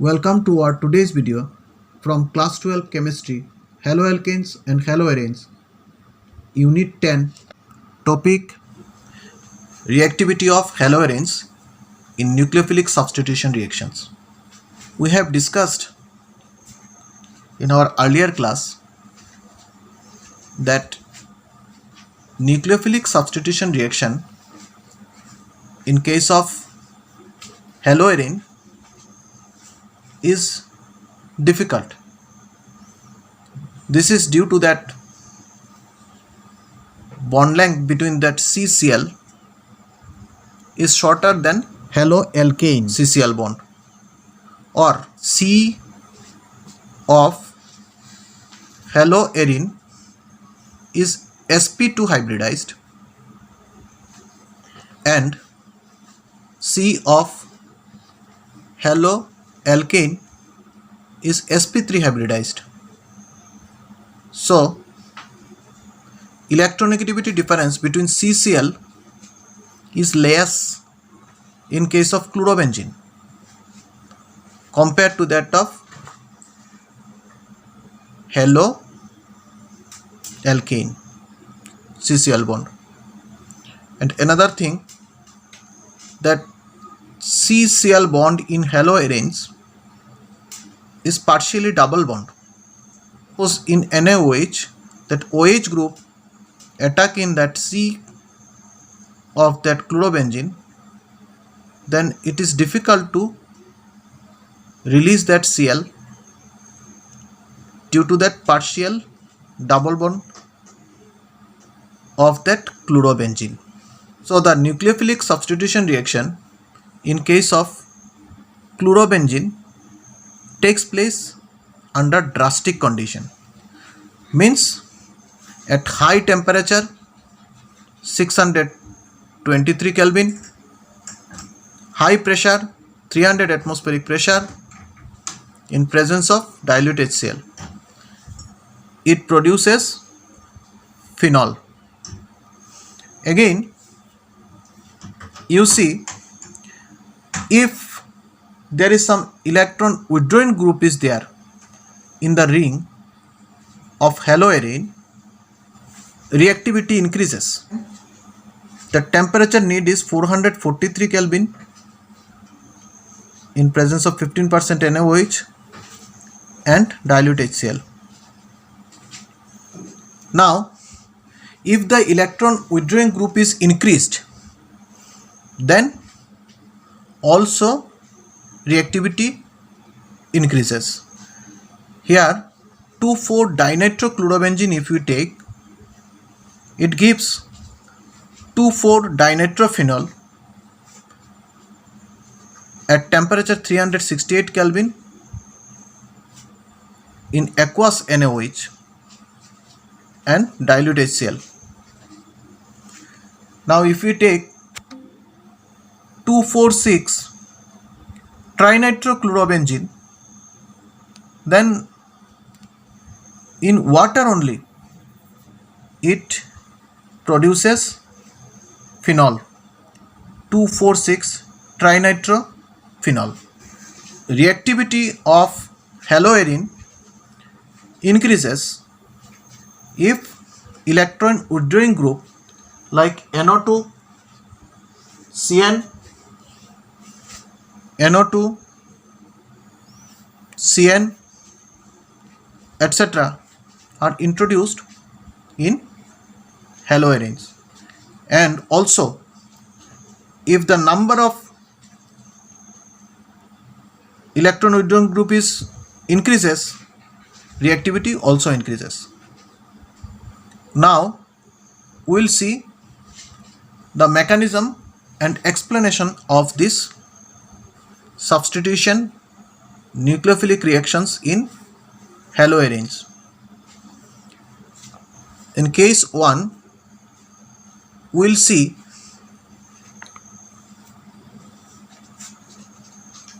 Welcome to our today's video from class 12 chemistry, haloalkanes and haloarenes, unit 10, topic reactivity of haloarenes in nucleophilic substitution reactions. We have discussed in our earlier class that nucleophilic substitution reaction in case of haloarene is difficult. This is due to that bond length between that CCl is shorter than haloalkane CCl bond, or C of haloarene is sp2 hybridized and C of haloalkane is sp3 hybridized. So electronegativity difference between CCl is less in case of chlorobenzene compared to that of haloalkane CCl bond. And another thing, that CCl bond in haloarenes is partially double bond. Suppose in NaOH, that OH group attack in that C of that chlorobenzene, then it is difficult to release that Cl due to that partial double bond of that chlorobenzene. So the nucleophilic substitution reaction in case of chlorobenzene takes place under drastic condition, means at high temperature 623 Kelvin, high pressure 300 atmospheric pressure, in presence of dilute HCl, it produces phenol. Again, you see, if there is some electron withdrawing group is there in the ring of haloarene, reactivity increases. The temperature need is 443 Kelvin in presence of 15% NaOH and dilute HCl. Now, if the electron withdrawing group is increased, then also reactivity increases. Here 2,4-dinitrochlorobenzene if we take, it gives 2,4-dinitrophenol at temperature 368 Kelvin in aqueous NaOH and dilute HCl. Now if we take 2,4,6-trinitrochlorobenzene, then in water only it produces phenol, 2,4,6-trinitrophenol. Reactivity of haloarene increases if electron withdrawing group like NO2, CN, NO2, CN, etc. are introduced in haloarenes, and also if the number of electron withdrawing group is increases, reactivity also increases. Now we will see the mechanism and explanation of this substitution nucleophilic reactions in haloarenes. In case 1, we will see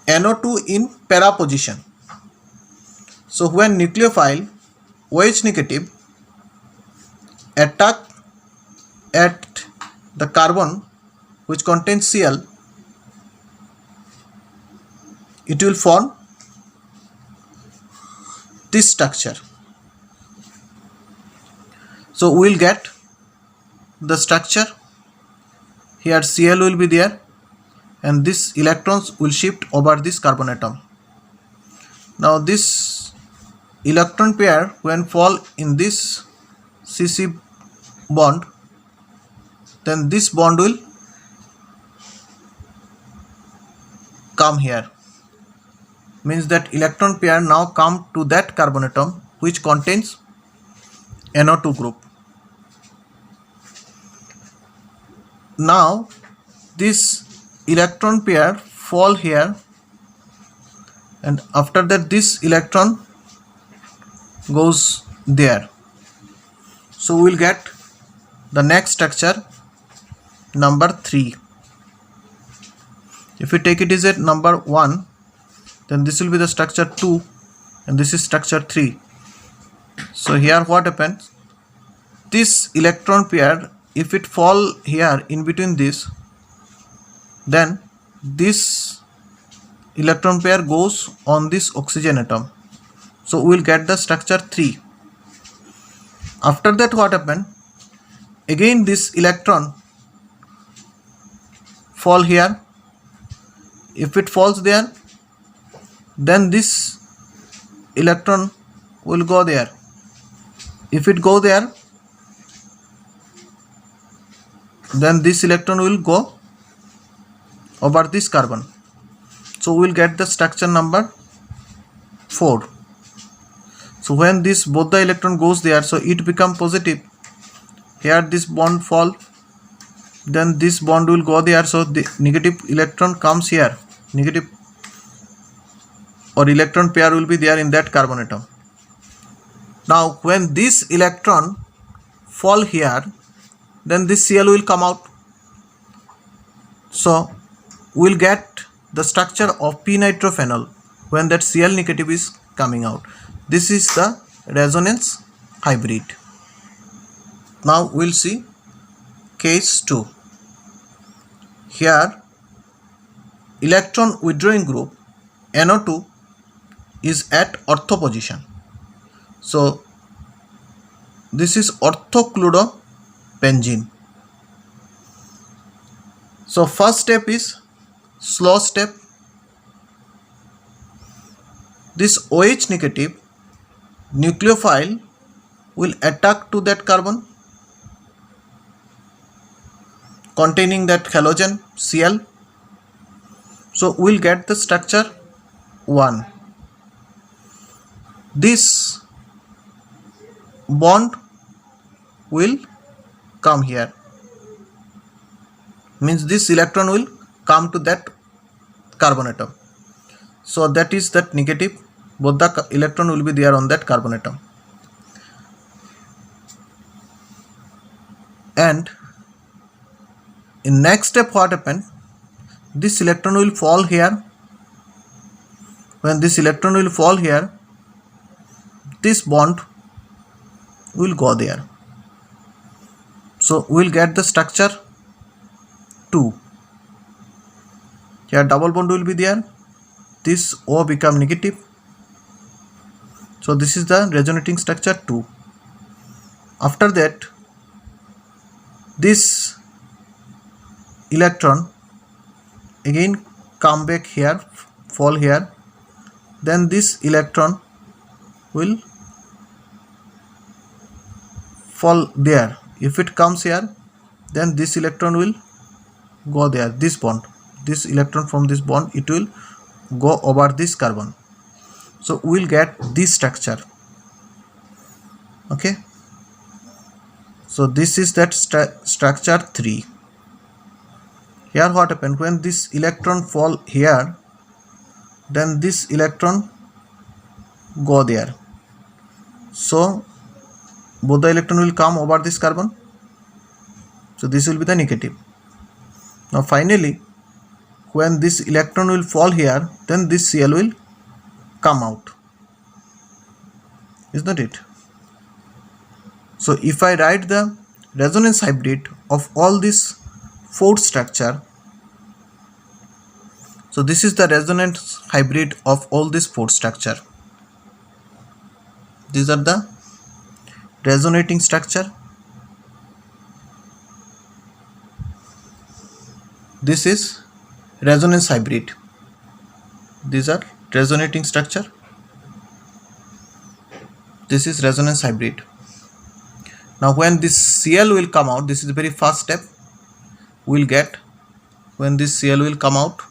NO2 in para position. So when nucleophile OH negative attack at the carbon which contains Cl, it will form this structure. So we will get the structure. Here Cl will be there, and these electrons will shift over this carbon atom. Now this electron pair when fall in this CC bond, then this bond will come here. Means that electron pair now come to that carbon atom which contains NO2 group. Now this electron pair fall here, and after that this electron goes there. So we will get the next structure, number 3. If we take it as at number 1, then this will be the structure 2, and this is structure 3. So here what happens, this electron pair, if it fall here in between this, then this electron pair goes on this oxygen atom. So we will get the structure 3. After that what happen, again this electron fall here. If it falls there, then this electron will go there. If it go there, then this electron will go over this carbon. So we will get the structure number 4. So when this both the electron goes there, so it become positive. Here this bond fall, then this bond will go there, so the negative electron comes here. Negative or electron pair will be there in that carbon atom. Now when this electron fall here, then this Cl will come out. So we will get the structure of p-nitrophenol when that Cl negative is coming out. This is the resonance hybrid. Now we will see case 2. Here electron withdrawing group NO2 is at ortho position. So this is orthochlorobenzene. So first step is slow step. This OH negative nucleophile will attack to that carbon containing that halogen Cl. So we will get the structure 1. This bond will come here. Means this electron will come to that carbon atom. So that is that negative. Both the electron will be there on that carbon atom. And in next step what happened? This electron will fall here. When this electron will fall here, this bond will go there. So we will get the structure 2. Here double bond will be there. This O become negative. So this is the resonating structure 2. After that, this electron again come back here, fall here. Then this electron will fall there. If it comes here, then this electron will go there, this bond. This electron from this bond, it will go over this carbon. So we will get this structure. Okay. So this is that structure 3. Here what happened, when this electron fall here, then this electron go there. So both the electron will come over this carbon. So this will be the negative. Now finally, when this electron will fall here, then this Cl will come out. Isn't it? So if I write the resonance hybrid of all this 4 structure, so this is the resonance hybrid of all this 4 structure. These are the resonating structure. This is resonance hybrid. These are resonating structure. This is resonance hybrid. Now when this Cl will come out, this is the very first step. We'll get when this Cl will come out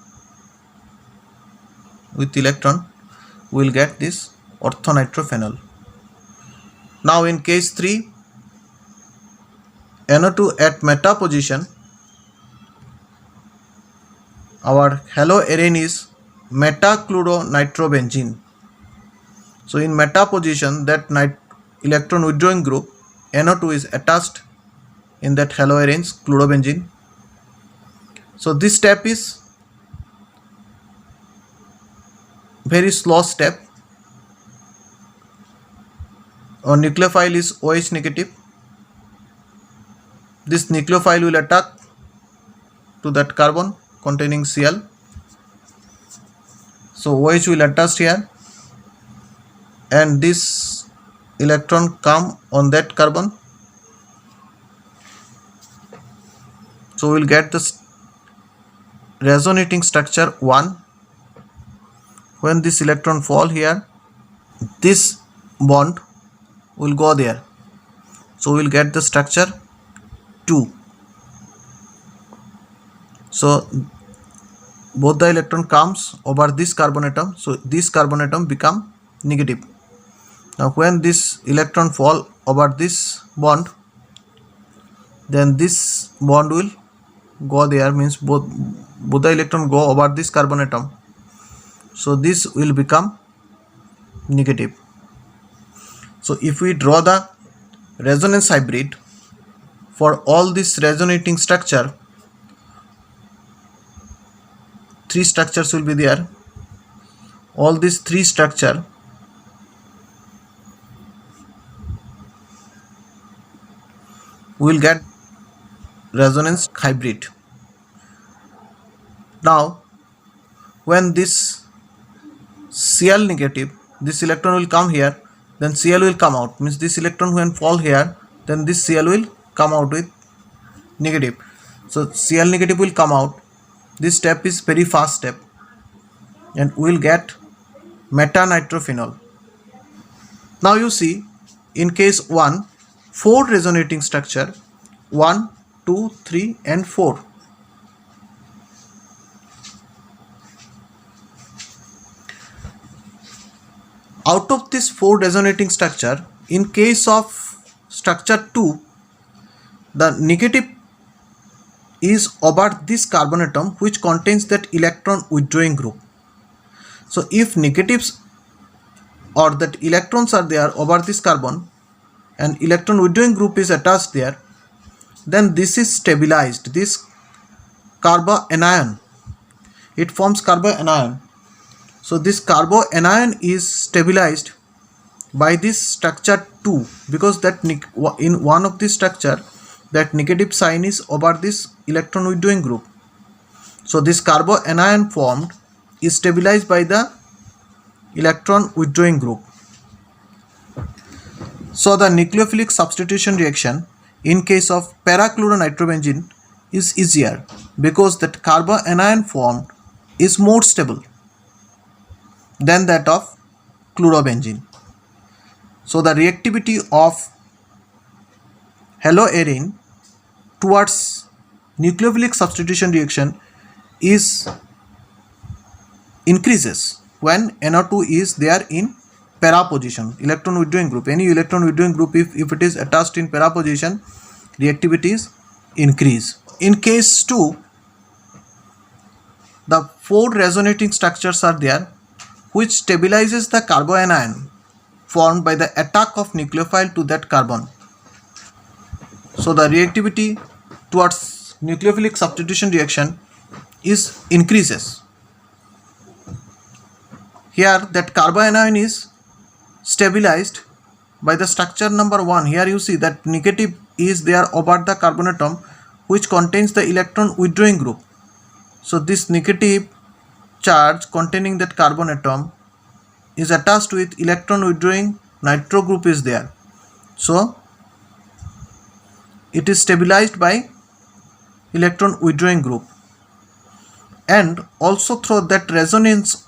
with electron, we'll get this orthonitrophenol. Now in case 3, NO2 at meta position, our haloarene is metachloronitrobenzene. So in meta position, that electron withdrawing group NO2 is attached in that haloarene's chlorobenzene. So this step is very slow step. Our nucleophile is OH negative. This nucleophile will attack to that carbon containing Cl. So OH will attach here, and this electron come on that carbon. So we will get this resonating structure 1. When this electron fall here, this bond will go there. So we will get the structure 2. So both the electron comes over this carbon atom. So this carbon atom become negative. Now when this electron fall over this bond, then this bond will go there, means both the electron go over this carbon atom. So this will become negative. So if we draw the resonance hybrid for all this resonating structure, 3 structures will be there. All these 3 structure will get resonance hybrid. Now when this Cl negative, this electron will come here, then Cl will come out, means this electron when fall here, then this Cl will come out with negative. So Cl negative will come out. This step is very fast step, and we will get metanitrophenol. Now you see, in case 1, 4 resonating structure, 1, 2, 3 and 4. Out of this 4 resonating structure, in case of structure 2, the negative is over this carbon atom which contains that electron withdrawing group. So if negatives or that electrons are there over this carbon and electron withdrawing group is attached there, then this is stabilized. This carboanion, it forms carboanion. So this carboanion is stabilized by this structure 2, because that in one of this structure, that negative sign is over this electron withdrawing group. So this carboanion formed is stabilized by the electron withdrawing group. So the nucleophilic substitution reaction in case of parachloronitrobenzene is easier, because that carboanion formed is more stable than that of chlorobenzene. So the reactivity of haloarene towards nucleophilic substitution reaction is increases when NO2 is there in para position, electron withdrawing group. Any electron withdrawing group, if it is attached in para position, reactivity is increase. In case 2, the 4 resonating structures are there which stabilizes the carboanion formed by the attack of nucleophile to that carbon. So the reactivity towards nucleophilic substitution reaction is increases. Here that carboanion is stabilized by the structure number 1. Here you see that negative is there over the carbon atom which contains the electron withdrawing group. So this negative charge containing that carbon atom is attached with electron withdrawing nitro group is there. So it is stabilized by electron withdrawing group, and also through that resonance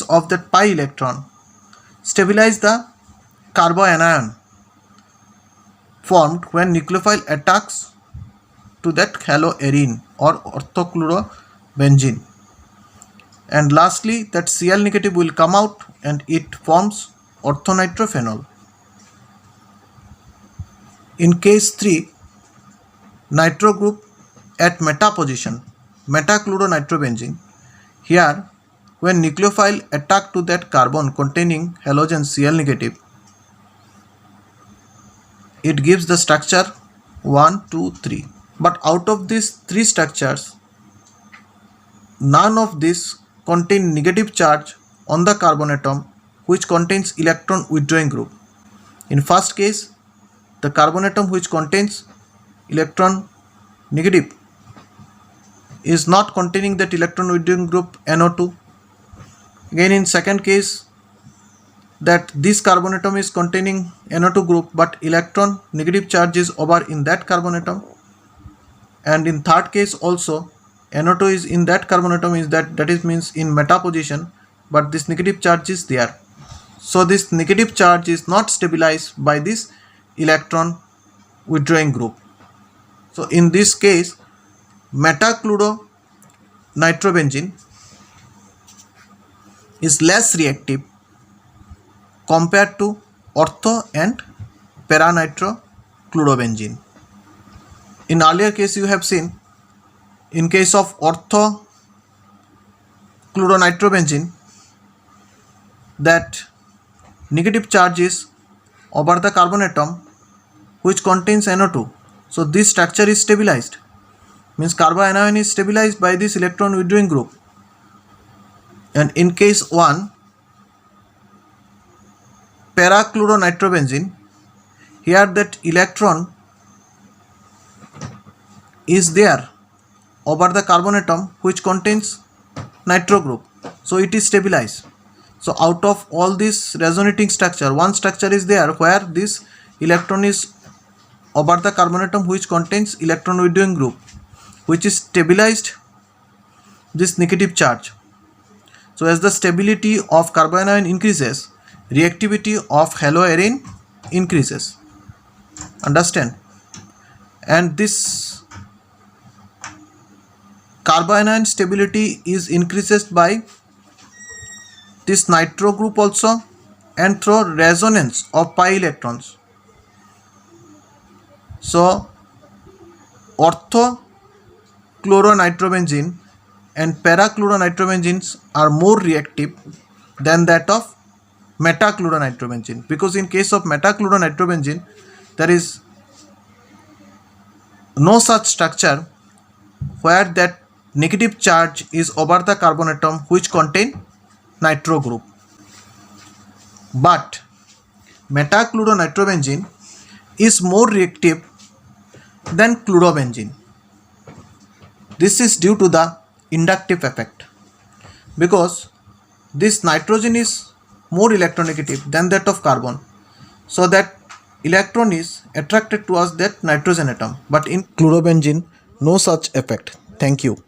of that pi electron stabilize the carbanion formed when nucleophile attacks to that haloarine or orthochlorobenzene. And lastly, that Cl negative will come out and it forms orthonitrophenol. In case 3, nitro group at meta position, metachloronitrobenzene. Here, when nucleophile attack to that carbon containing halogen Cl negative, it gives the structure 1, 2, 3. But out of these 3 structures, none of these contain negative charge on the carbon atom which contains electron withdrawing group. In first case, the carbon atom which contains electron negative is not containing that electron withdrawing group NO2. Again, in second case, that this carbon atom is containing NO2 group but electron negative charge is over in that carbon atom. And in third case also, NO2 is in that carbon atom, is that is means in meta position, but this negative charge is there. So this negative charge is not stabilized by this electron withdrawing group. So in this case, metachloronitrobenzene is less reactive compared to ortho and paranitrochlorobenzene. In earlier case you have seen, in case of orthochloronitrobenzene, that negative charge is over the carbon atom which contains NO2. So this structure is stabilized, means carbanion is stabilized by this electron withdrawing group. And in case 1, parachloronitrobenzene, here that electron is there over the carbon atom which contains nitro group, so it is stabilized. So out of all this resonating structure, one structure is there where this electron is over the carbon atom which contains electron withdrawing group, which is stabilized this negative charge. So as the stability of carbanion increases, reactivity of haloarine increases. Understand? And this carbanion stability is increased by this nitro group also and through resonance of pi electrons. So orthochloronitrobenzene and parachloronitrobenzenes are more reactive than that of metachloronitrobenzene, because in case of metachloronitrobenzene there is no such structure where that negative charge is over the carbon atom which contain nitro group. But metachloronitrobenzene is more reactive than chlorobenzene. This is due to the inductive effect, because this nitrogen is more electronegative than that of carbon, so that electron is attracted towards that nitrogen atom, but in chlorobenzene no such effect. Thank you.